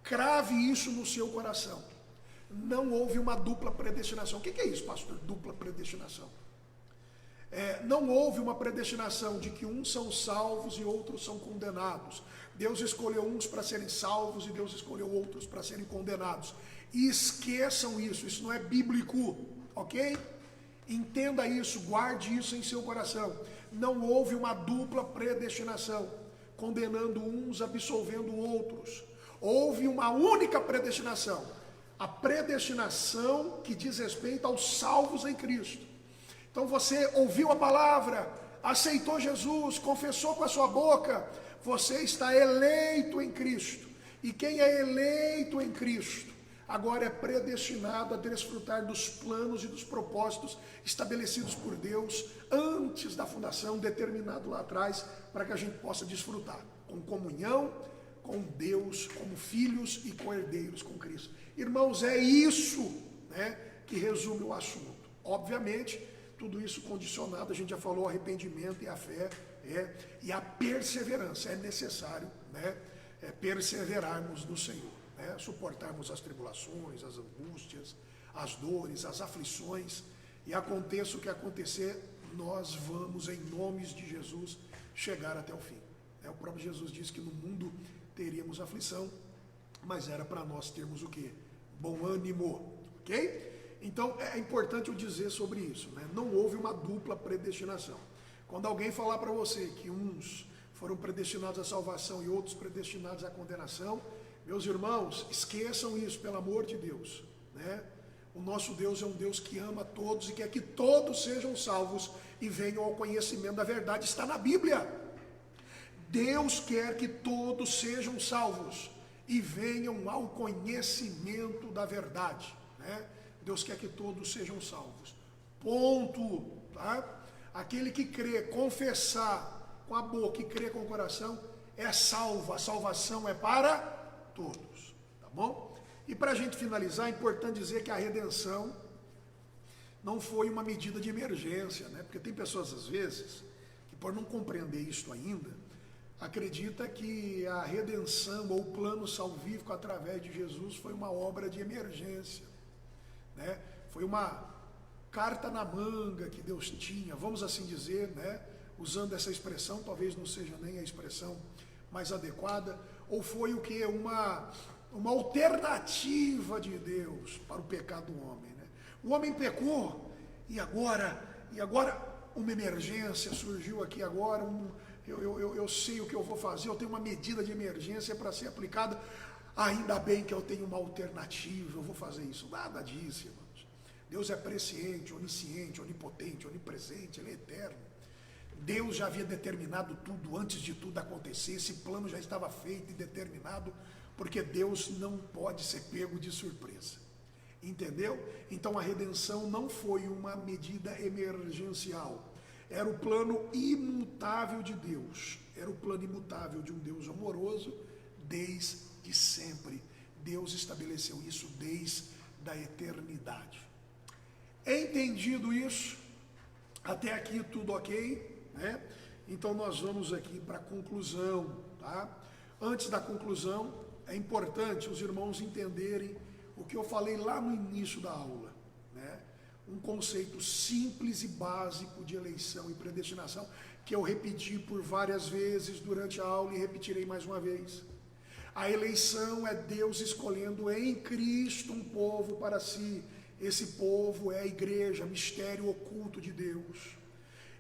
Speaker 1: Crave isso no seu coração. Não houve uma dupla predestinação. O que é isso, pastor? Dupla predestinação. Não houve uma predestinação de que uns são salvos e outros são condenados. Deus escolheu uns para serem salvos e Deus escolheu outros para serem condenados. E esqueçam isso, isso não é bíblico, ok? Entenda isso, guarde isso em seu coração. Não houve uma dupla predestinação, condenando uns, absolvendo outros. Houve uma única predestinação. A predestinação que diz respeito aos salvos em Cristo. Então você ouviu a palavra, aceitou Jesus, confessou com a sua boca, você está eleito em Cristo. E quem é eleito em Cristo, agora é predestinado a desfrutar dos planos e dos propósitos estabelecidos por Deus antes da fundação, determinado lá atrás, para que a gente possa desfrutar com comunhão com Deus, como filhos e co-herdeiros com Cristo. Irmãos, é isso, né, que resume o assunto. Obviamente, tudo isso condicionado, a gente já falou, arrependimento e a fé, e a perseverança. É necessário, né, perseverarmos no Senhor, né, suportarmos as tribulações, as angústias, as dores, as aflições, e aconteça o que acontecer, nós vamos, em nomes de Jesus, chegar até o fim. O próprio Jesus disse que no mundo teríamos aflição, mas era para nós termos o quê? Bom ânimo, ok? Então é importante eu dizer sobre isso, né? Não houve uma dupla predestinação. Quando alguém falar para você que uns foram predestinados à salvação e outros predestinados à condenação, meus irmãos, esqueçam isso, pelo amor de Deus, né? O nosso Deus é um Deus que ama todos e quer que todos sejam salvos e venham ao conhecimento da verdade. Está na Bíblia. Deus quer que todos sejam salvos e venham ao conhecimento da verdade, né? Deus quer que todos sejam salvos. Ponto, tá? Aquele que crê, confessar com a boca e crê com o coração é salvo. A salvação é para todos, tá bom? E para a gente finalizar, é importante dizer que a redenção não foi uma medida de emergência, né? Porque tem pessoas às vezes que, por não compreender isso ainda, acredita que a redenção ou o plano salvífico através de Jesus foi uma obra de emergência, né? Foi uma carta na manga que Deus tinha, vamos assim dizer, né? Usando essa expressão, talvez não seja nem a expressão mais adequada, ou foi o que? Uma alternativa de Deus para o pecado do homem, né? O homem pecou e agora uma emergência surgiu aqui agora, eu sei o que eu vou fazer, eu tenho uma medida de emergência para ser aplicada, ainda bem que eu tenho uma alternativa, eu vou fazer isso. Nada disso, irmãos. Deus é presciente, onisciente, onipotente, onipresente, Ele é eterno. Deus já havia determinado tudo antes de tudo acontecer, esse plano já estava feito e determinado, porque Deus não pode ser pego de surpresa. Entendeu? Então a redenção não foi uma medida emergencial, era o plano imutável de Deus, era o plano imutável de um Deus amoroso desde sempre. Deus estabeleceu isso desde a eternidade. Entendido isso, até aqui tudo ok, né? Então nós vamos aqui para a conclusão, tá? Antes da conclusão, é importante os irmãos entenderem o que eu falei lá no início da aula, né? Um conceito simples e básico de eleição e predestinação, que eu repeti por várias vezes durante a aula e repetirei mais uma vez. A eleição é Deus escolhendo em Cristo um povo para si. Esse povo é a igreja, mistério oculto de Deus.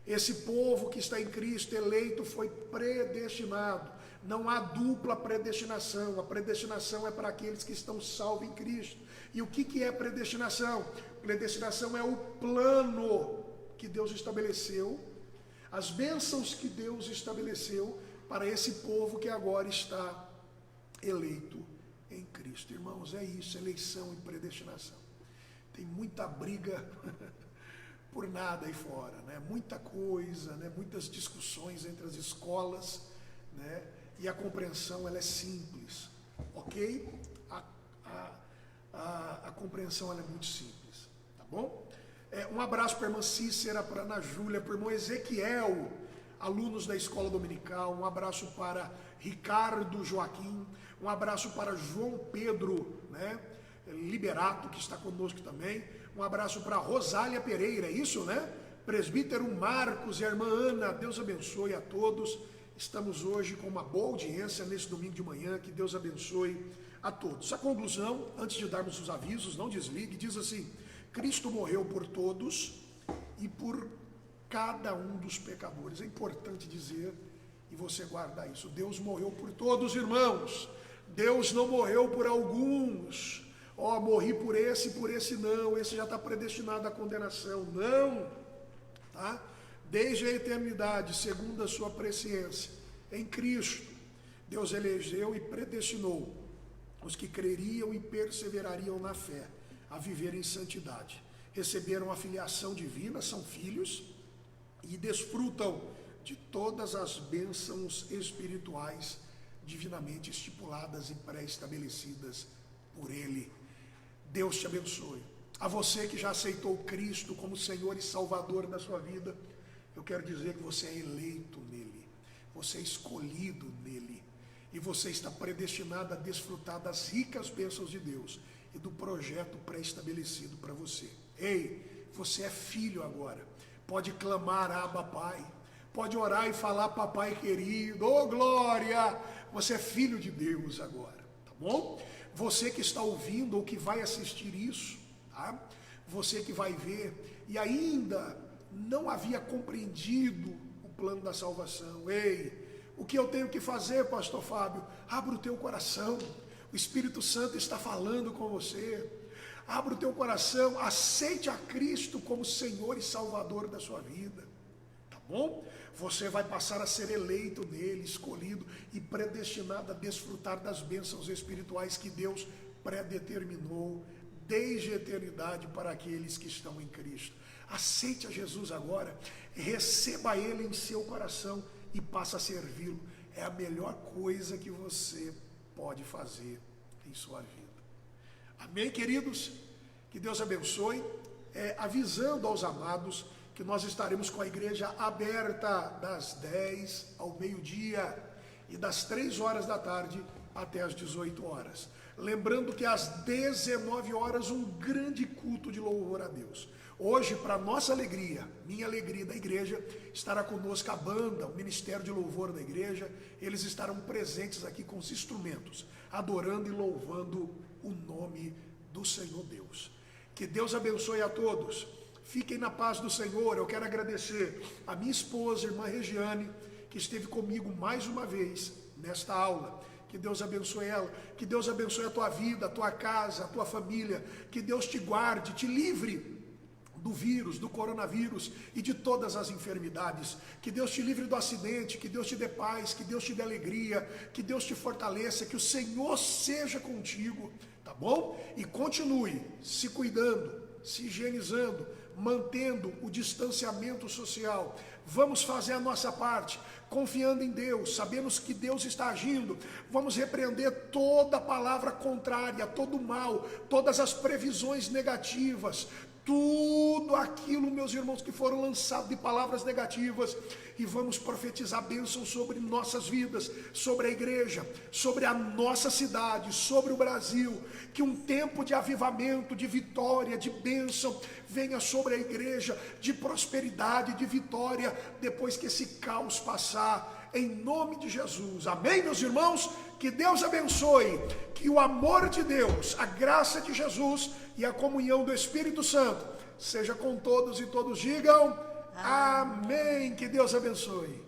Speaker 1: Esse povo que está em Cristo eleito foi predestinado. Não há dupla predestinação. A predestinação é para aqueles que estão salvos em Cristo. E o que é predestinação? Predestinação é o plano que Deus estabeleceu, as bênçãos que Deus estabeleceu para esse povo que agora está eleito em Cristo. Irmãos, é isso, eleição e predestinação. Tem muita briga por nada aí fora, né? Muita coisa, né? Muitas discussões entre as escolas, né? E a compreensão ela é simples, ok? A compreensão ela é muito simples, tá bom? Um abraço para a irmã Cícera, para a Ana Júlia, para o irmão Ezequiel, alunos da escola dominical. Um abraço para Ricardo Joaquim, um abraço para João Pedro, né? Liberato, que está conosco também. Um abraço para Rosália Pereira, é isso, né? Presbítero Marcos e a irmã Ana, Deus abençoe a todos. Estamos hoje com uma boa audiência nesse domingo de manhã, que Deus abençoe a todos. A conclusão, antes de darmos os avisos, não desligue, diz assim: Cristo morreu por todos e por cada um dos pecadores. É importante dizer e você guardar isso. Deus morreu por todos, irmãos. Deus não morreu por alguns. Morri por esse não, esse já está predestinado à condenação. Não, tá? Desde a eternidade, segundo a sua presciência, em Cristo, Deus elegeu e predestinou os que creriam e perseverariam na fé, a viver em santidade. Receberam a filiação divina, são filhos, e desfrutam de todas as bênçãos espirituais divinamente estipuladas e pré-estabelecidas por Ele. Deus te abençoe. A você que já aceitou Cristo como Senhor e Salvador da sua vida, eu quero dizer que você é eleito nele, você é escolhido nele, e você está predestinado a desfrutar das ricas bênçãos de Deus e do projeto pré-estabelecido para você. Ei, você é filho agora, pode clamar Abba Pai, pode orar e falar papai querido, ô glória, você é filho de Deus agora, tá bom? Você que está ouvindo ou que vai assistir isso, tá? Você que vai ver e ainda não havia compreendido o plano da salvação. Ei, o que eu tenho que fazer, pastor Fábio? Abra o teu coração, o Espírito Santo está falando com você. Abra o teu coração, aceite a Cristo como Senhor e Salvador da sua vida, tá bom? Você vai passar a ser eleito nele, escolhido e predestinado a desfrutar das bênçãos espirituais que Deus predeterminou desde a eternidade para aqueles que estão em Cristo. Aceite a Jesus agora, receba Ele em seu coração e passe a servi-lo. É a melhor coisa que você pode fazer em sua vida. Amém, queridos? Que Deus abençoe. Avisando aos amados que nós estaremos com a igreja aberta das 10 ao meio-dia e das 3 horas da tarde até as 18 horas. Lembrando que às 19 horas um grande culto de louvor a Deus. Hoje, para nossa alegria, minha alegria da igreja, estará conosco a banda, o Ministério de Louvor da igreja. Eles estarão presentes aqui com os instrumentos, adorando e louvando o nome do Senhor Deus. Que Deus abençoe a todos. Fiquem na paz do Senhor. Eu quero agradecer a minha esposa, irmã Regiane, que esteve comigo mais uma vez nesta aula. Que Deus abençoe ela, que Deus abençoe a tua vida, a tua casa, a tua família, que Deus te guarde, te livre do vírus, do coronavírus e de todas as enfermidades. Que Deus te livre do acidente, que Deus te dê paz, que Deus te dê alegria, que Deus te fortaleça, que o Senhor seja contigo, tá bom? E continue se cuidando, se higienizando, mantendo o distanciamento social. Vamos fazer a nossa parte, confiando em Deus, sabemos que Deus está agindo. Vamos repreender toda palavra contrária, todo mal, todas as previsões negativas, tudo aquilo, meus irmãos, que foram lançados de palavras negativas, e vamos profetizar bênção sobre nossas vidas, sobre a igreja, sobre a nossa cidade, sobre o Brasil. Que um tempo de avivamento, de vitória, de bênção venha sobre a igreja, de prosperidade, de vitória, depois que esse caos passar, em nome de Jesus. Amém, meus irmãos? Que Deus abençoe, que o amor de Deus, a graça de Jesus e a comunhão do Espírito Santo seja com todos, e todos digam amém. Que Deus abençoe.